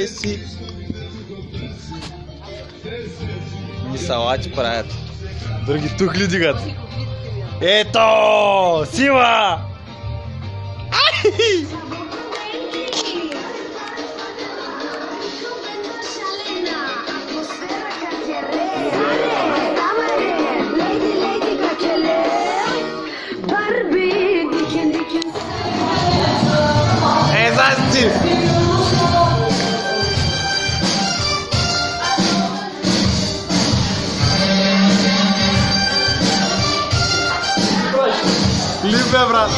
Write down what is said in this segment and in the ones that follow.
Си. И салати правят. Други тухли дигат. Ето! Сила! Здрасти! Любя, брат!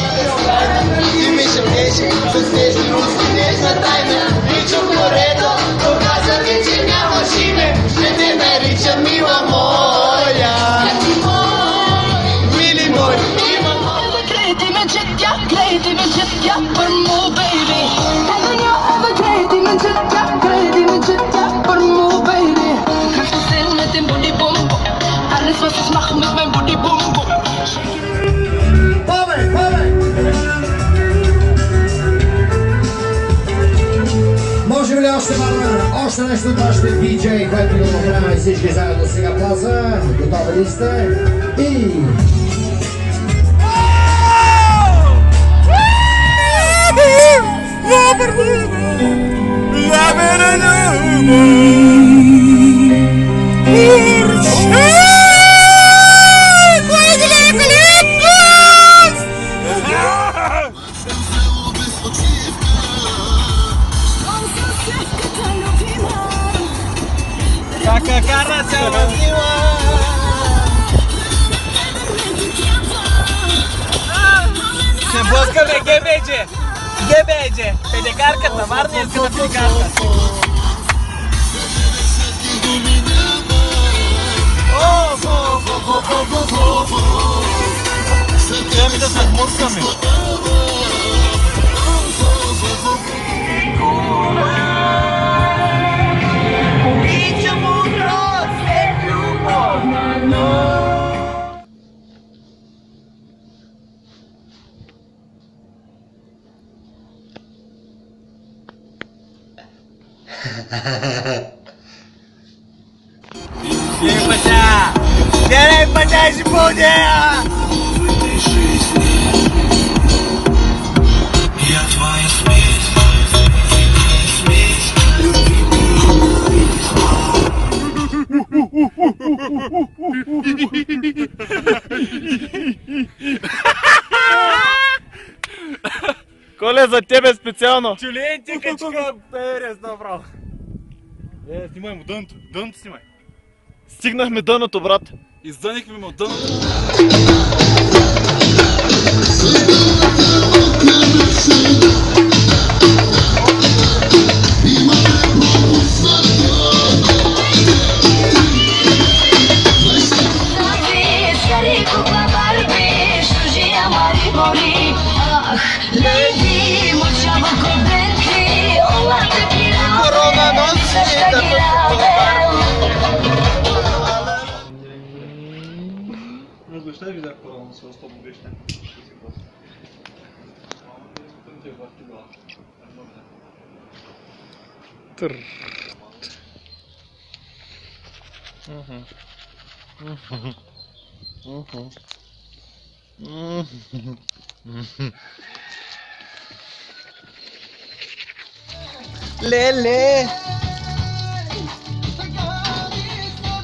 Ти ми шепнеше с тези руски нежна тайна. Личо в морето, показа ми, че нямаш име. Ще те нарича мила моя. Мили мой, има моя. Credi me ciddia per mo baby. Ever credi me ciddia per mo baby. Kannst du sehen mit dem Booty Bum Bum. Alles was ich mache mit meinem Booty Bum Bum. Може ли още нещо от вашите диджеи, което го направим всички заедно сега плаза? Готови ли сте? И... Кака се возила. Се блъскаме, гебеджи, педикарката, Варния си на педикарка. Трябва да се отмуркаме. Дерей пача си будея! Я твоя смесь. Коле, за тебе специално! Чулентикачка, перес, добро! Снимай му дъното, дъното снимай! Стигнахме дъното, брат! Издънихме му дъното! Lele!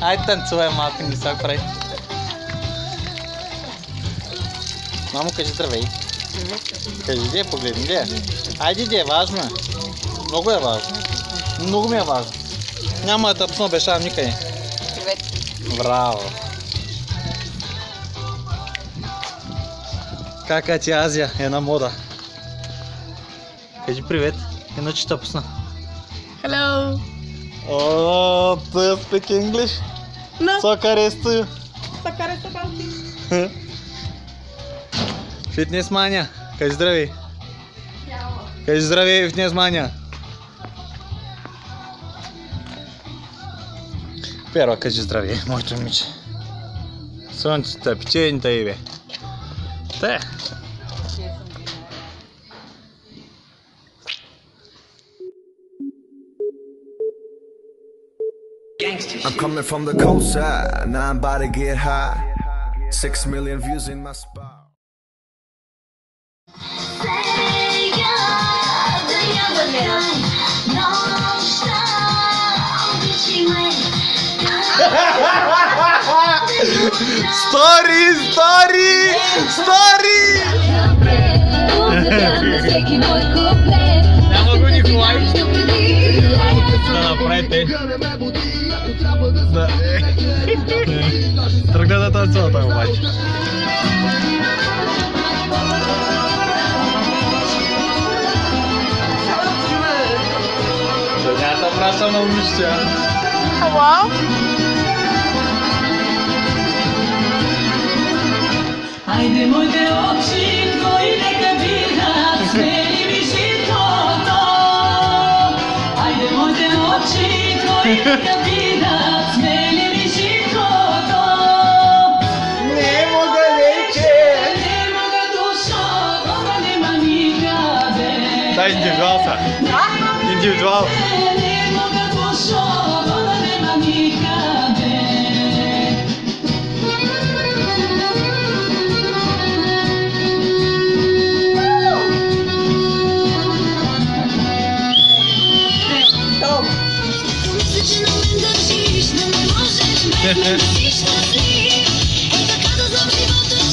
Ai танцуем малко ни сак прави. Мамо, кажи здравей. Кажи, де, погледни, де. Айде, де, важно е. Много е важно. Много ми е важно. Няма да тъпно обещавам никъде. Привет. Браво. Кака ти Азия? Една мода. Кажи привет. Иначе ще пусна. Hello. Oh, do you speak English? No. Só caresto. Сакаре сакалки. Фитнес мания. Кажи здравей. Кажи здравей, фитнес мания. Първо кажи здравей, моето момиче. Слънцето, печените и бе. Те. I'm coming from the coast side, now I'm about to get high. 6 million views in my spot. Story, story, story! Няма го Николай. Да направите. Да. Тръгна да танцува той обаче. Женята праша на умище. Вау. Ajde moje oči tvoji neka vidat, smeli mi životo. Ajde moje oči tvoji neka vidat, smeli mi životo. Не мога вече. Nema ga dušo, ona nema nikade. Да, индивидуал са. Индивидуал. Nema ga dušo, ona nema nikade.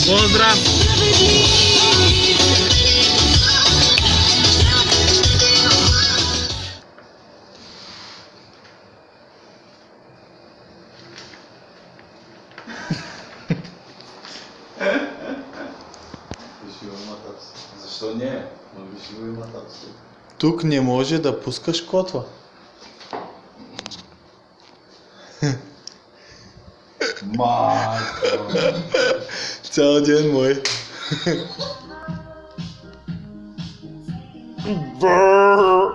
Поздрав! Защо не? Но виж го има такси. Тук не може да пускаш котва. Майко! Цял ден мой. Бррр.